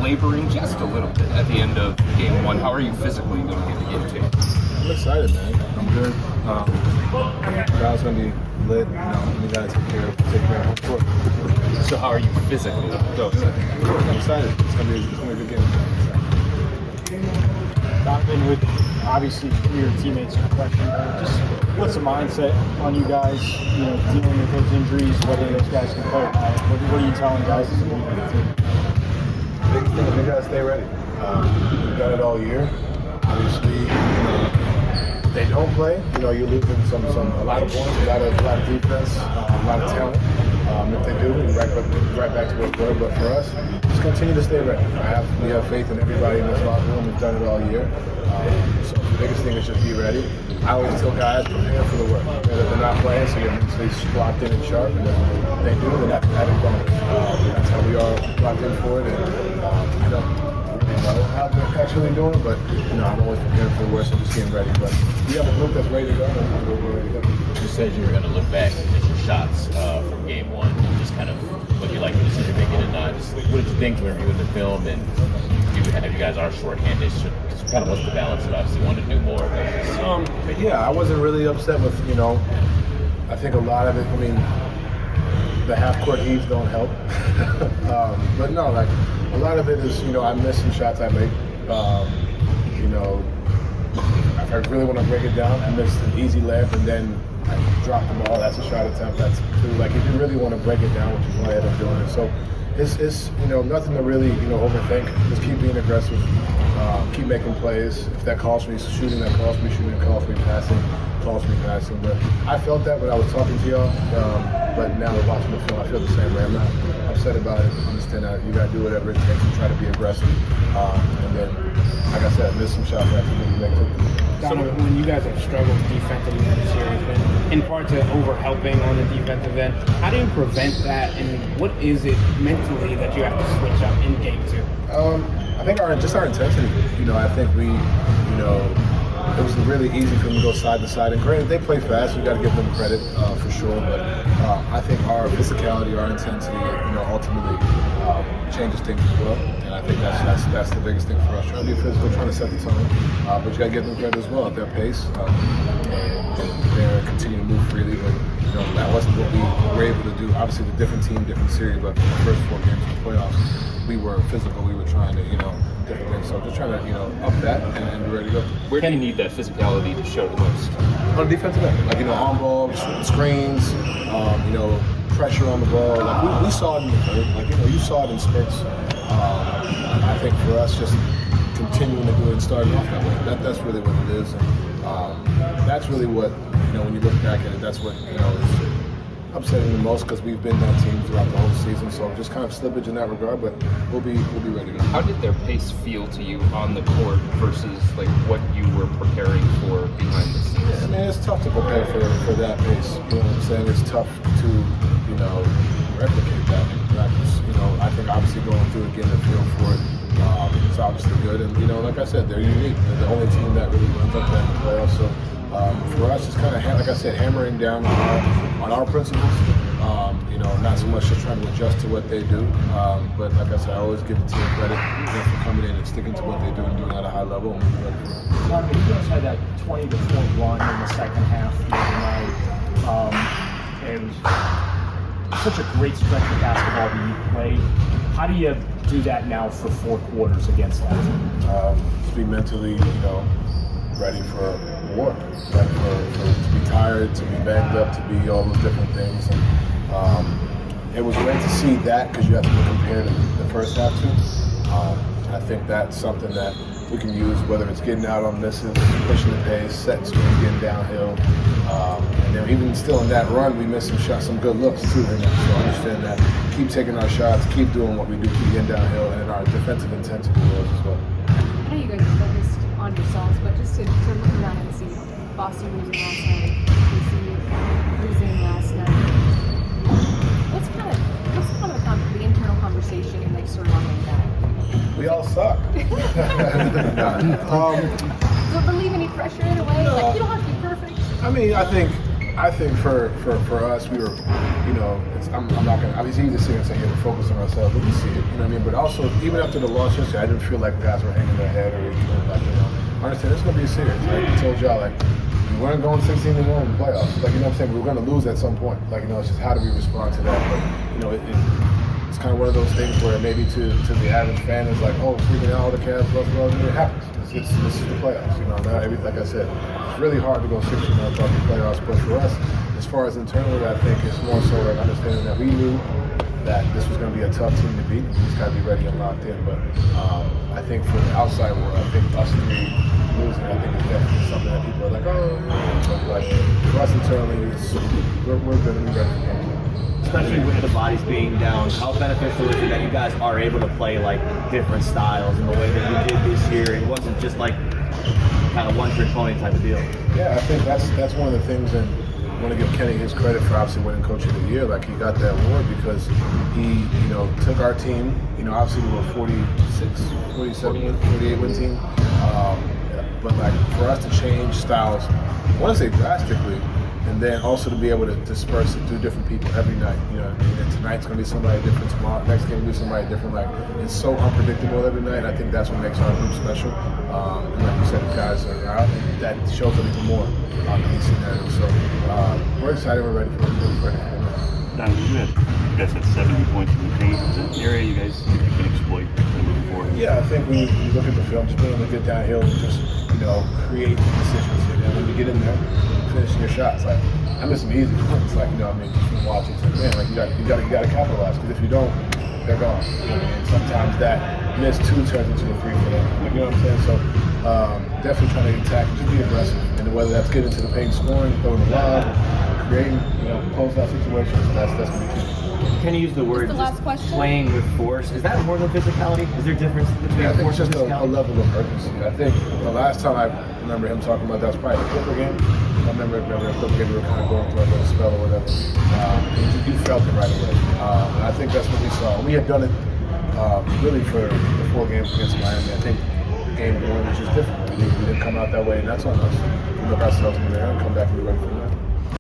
laboring just a little bit at the end of game one. How are you physically going into game two? I'm excited, man. I'm good. Guys gonna be lit. You guys take care of home court. So how are you physically? I'm excited. It's gonna be a good game. Donovan, with obviously your teammates are questioning, just what's the mindset on you guys, dealing with those injuries, whether those guys can play or not? What are you telling guys as a leader of the team? Big thing, we gotta stay ready. We've got it all year. Obviously, if they don't play, you're losing a lot of points, a lot of defense, a lot of talent. If they do, we're right back to where we were. But for us, just continue to stay ready. We have faith in everybody in this locker room. We've done it all year. So the biggest thing is just be ready. I always tell guys, prepare for the work. They're not playing, so you're mentally locked in and sharp. And if they do, then that's added bonus. That's how we are locked in for it. And I don't really know how they're actually doing, but I'm always prepared for the worst and just getting ready. But we have a group that's ready to go, and we're ready to go. You said you were going to look back at your shots from game one and just kind of what you like the decision making and not. Just what did you think when reviewing the film? And you guys are shorthanded. Just kind of what's the balance of obviously wanting to do more? Yeah, I wasn't really upset with I think a lot of it. The half-court heaves don't help. But no, a lot of it is, I miss some shots I make. If I really want to break it down, I missed an easy layup and then I dropped the ball. That's a shot attempt. That's two. If you really want to break it down, which is what I ended up doing it. So it's nothing to really overthink. Just keep being aggressive. Keep making plays. If that calls for me shooting, that calls for me shooting. That calls for me passing. But I felt that when I was talking to y'all. But now we're watching the film, I feel the same way. I'm not upset about it. I understand that you got to do whatever it takes to try to be aggressive. And then, like I said, miss some shots after you make it. Donovan, when you guys have struggled defensively this year, it's been in part to over-helping on the defensive end. How do you prevent that, and what is it mentally that you have to switch up in game two? I think our intensity. I think we, it was really easy for them to go side to side. And granted, they play fast. You got to give them credit for sure. But I think our physicality, our intensity, ultimately changes things as well. And I think that's the biggest thing for us. Trying to be physical, trying to set the tone. But you got to give them credit as well at their pace. And they're continuing to move freely. But that wasn't what we were able to do. Obviously, the different team, different series. But for the first 4 games of the playoffs, we were physical. We were trying to, different things. So just trying to, up that and be ready to go. Where do you need that physicality to show the most? On the defensive end, on ball, screens, pressure on the ball. We saw it in the third. You saw it in spurts. I think for us, just continuing to do it and starting off that way. That's really what it is. And that's really what, when you look back at it, that's what, is upsetting the most because we've been that team throughout the whole season. So just kind of slippage in that regard, but we'll be ready to go. How did their pace feel to you on the court versus what you were preparing for behind the scenes? Yeah, it's tough to prepare for that pace. You know what I'm saying? It's tough to, replicate that in practice. I think obviously going through it, getting a feel for it, is obviously good. And like I said, they're unique. They're the only team that really runs up that in the playoffs. So for us, it's kind of like I said, hammering down on our principles. Not so much just trying to adjust to what they do. But like I said, I always give the team credit for coming in and sticking to what they do and doing it at a high level. And we're ready for it. Donovan, you guys had that 20-4 run in the second half the other night. It was such a great stretch of basketball that you played. How do you do that now for 4 quarters against that? Just be mentally, ready for war, ready to be tired, to be banged up, to be all those different things. And it was great to see that because you have to compare to the first half to. I think that's something that we can use, whether it's getting out on misses, pushing the pace, setting screens, getting downhill. And then even still in that run, we missed some shots, some good looks too. So I understand that. Keep taking our shots, keep doing what we do, keep getting downhill, and our defensive intensity was as well. I know you guys are focused on yourselves, but just to look around and see Boston losing last night, DC losing last night. What's kind of the internal conversation surrounding that? We all suck. Does it relieve any pressure in a way? You don't have to be perfect. I think for us, we were, it's not gonna. It's easy to sit here and say, "Hey, we're focused on ourselves." We can see it, But also, even after the loss yesterday, I didn't feel like guys were hanging their head or like, I understand it's going to be a series. Like I told y'all, like, we weren't going 16-1 in the playoffs. Like, you know what I'm saying? We were going to lose at some point. Like, it's just how do we respond to that? But, it's kind of one of those things where maybe to the average fan is like, oh, freaking out, all the Cavs, it happens. This is the playoffs. Like I said, it's really hard to go 6-0 throughout the playoffs. But for us, as far as internally, I think it's more so like understanding that we knew that this was going to be a tough team to beat. We just got to be ready and locked in. But I think for the outside world, I think us three losing, I think is definitely something that people are like, oh, but like for us internally, we're going to be ready for the game. Especially with the bodies being down, how beneficial is it that you guys are able to play like different styles in the way that you did this year? It wasn't just like kind of one-trick pony type of deal. Yeah, I think that's one of the things, and I want to give Kenny his credit for obviously winning Coach of the Year. Like he got that award because he, took our team. Obviously we were 46, 47, 48 win team. But like for us to change styles, I want to say drastically. And then also to be able to disperse it through different people every night. And tonight's going to be somebody different, tomorrow, next game will be somebody different. Like, it's so unpredictable every night. I think that's what makes our group special. And like you said, the guys are out, and that shows up even more in these scenarios. So we're excited, we're ready for it. Don, you guys had 70 points in the paint. Is that an area you guys think you can exploit moving forward? Yeah, I think when you look at the film, just being able to get downhill and just, create decisions. And when you get in there, finishing your shots. Like, I miss some easy ones. Like, just from watching, it's like, man, like you got to capitalize, because if you don't, they're gone. And sometimes that miss two turns into a free for them. Like, you know what I'm saying? So definitely trying to attack, just be aggressive, and whether that's getting to the paint, scoring, throwing the lob, creating, close-out situations. That's gonna be key. Can you use the word the last question? playing with force? Is that more than physicality? Is there a difference between Yeah, I think force it's and just a physicality? level of urgency. I think the last time I remember him talking about that was probably the Clipper game. I remember the Clipper game, we were kind of going through a little spell or whatever. You felt it right away. And I think that's what we saw. We had done it really for the 4 games against Miami. I think game 1 was just different. We didn't come out that way, and that's on us. We look ourselves in the mirror and come back and be ready for that.